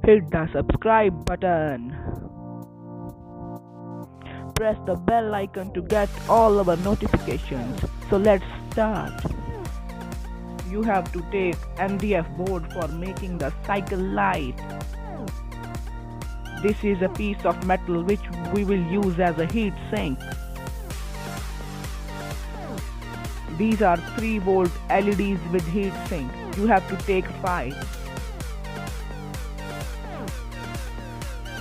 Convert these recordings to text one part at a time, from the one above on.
Hit the subscribe button. Press the bell icon to get all our notifications. So let's start. You have to take MDF board for making the cycle light. This is a piece of metal which we will use as a heat sink. These are 3-volt LEDs with heat sink. You have to take 5.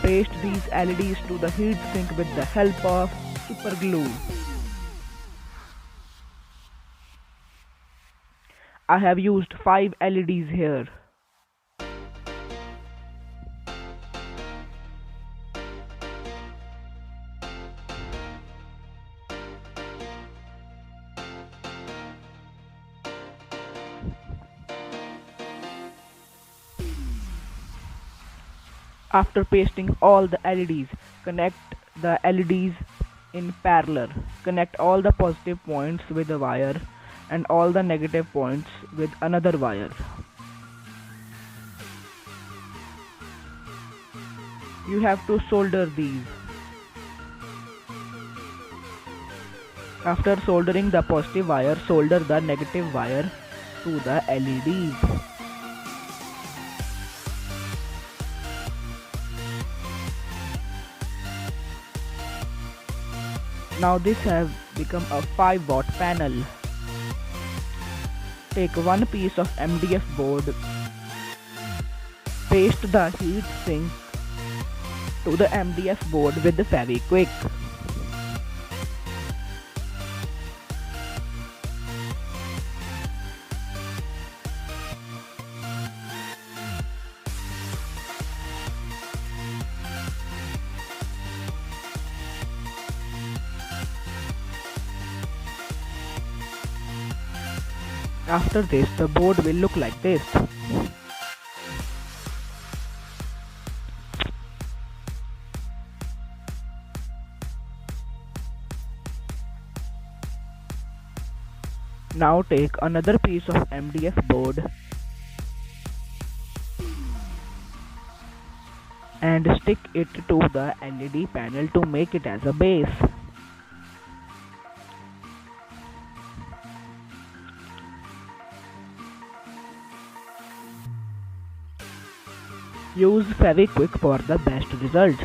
Paste these LEDs to the heat sink with the help of super glue. I have used 5 LEDs here. After pasting all the LEDs, connect the LEDs in parallel. Connect all the positive points with a wire and all the negative points with another wire. You have to solder these. After soldering the positive wire, solder the negative wire to the LEDs. Now this has become a 5-watt panel. Take one piece of MDF board, paste the heat sink to the MDF board with the Fevikwik. After this, the board will look like this. Now take another piece of MDF board and stick it to the LED panel to make it as a base. Use Fevikwik for the best results.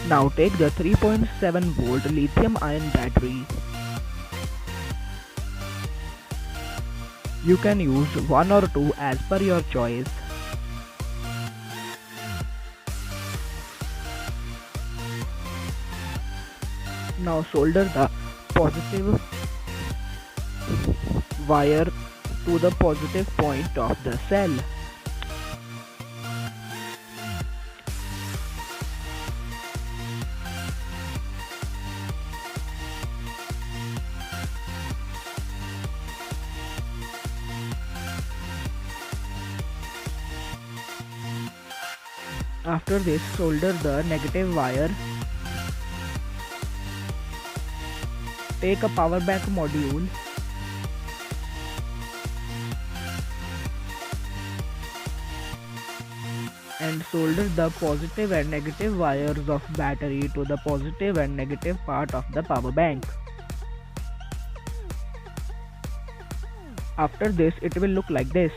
Now take the 3.7-volt lithium-ion battery. You can use 1 or 2 as per your choice. Now solder the positive wire to the positive point of the cell. After this, solder the negative wire. Take a power bank module and solder the positive and negative wires of battery to the positive and negative part of the power bank. After this, it will look like this.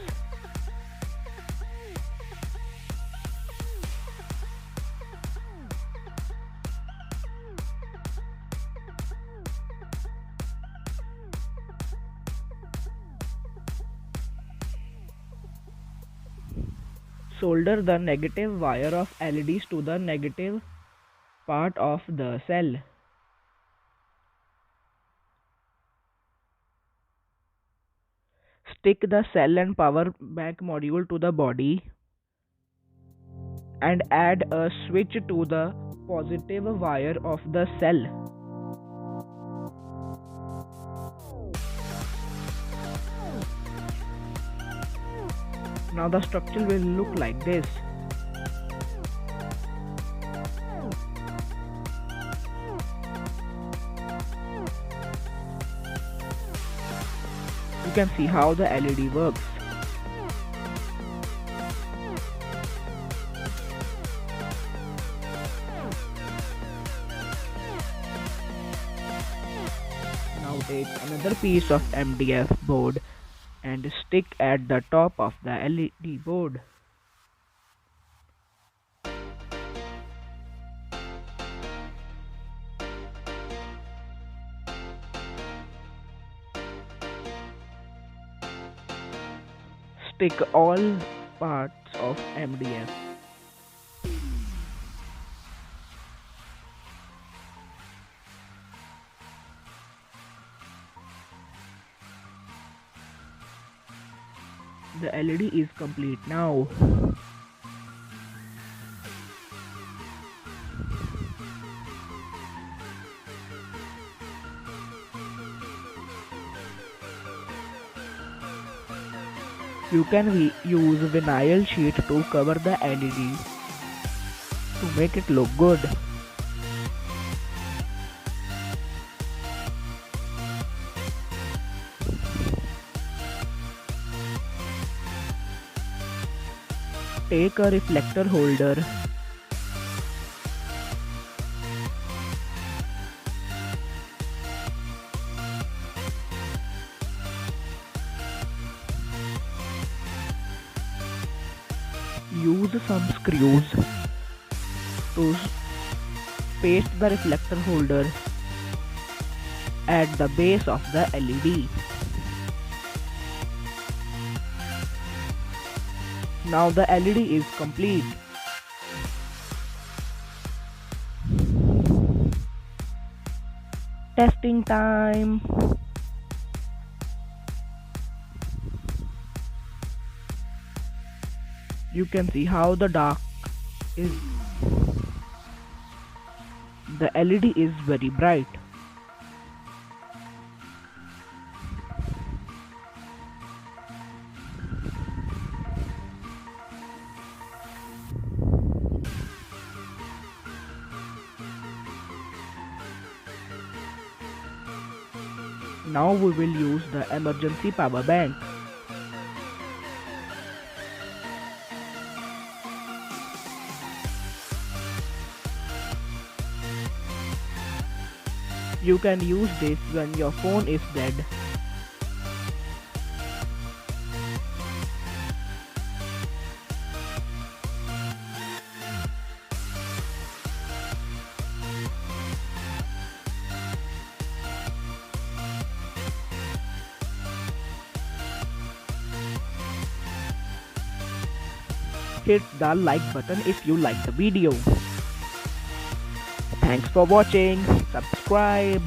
Solder the negative wire of LEDs to the negative part of the cell. Stick the cell and power bank module to the body and add a switch to the positive wire of the cell. Now the structure will look like this. can see how the LED works. Now take another piece of MDF board and stick at the top of the LED board. Stick all parts of MDF. The LED is complete now. You can use vinyl sheet to cover the LED to make it look good. Take a reflector holder use some screws to paste the reflector holder at the base of the LED. Now the LED is complete. Testing time. You can see how the dark is. The LED is very bright. Now we will use the emergency power bank. You can use this when your phone is dead. Hit the like button if you like the video. Thanks for watching. Subscribe.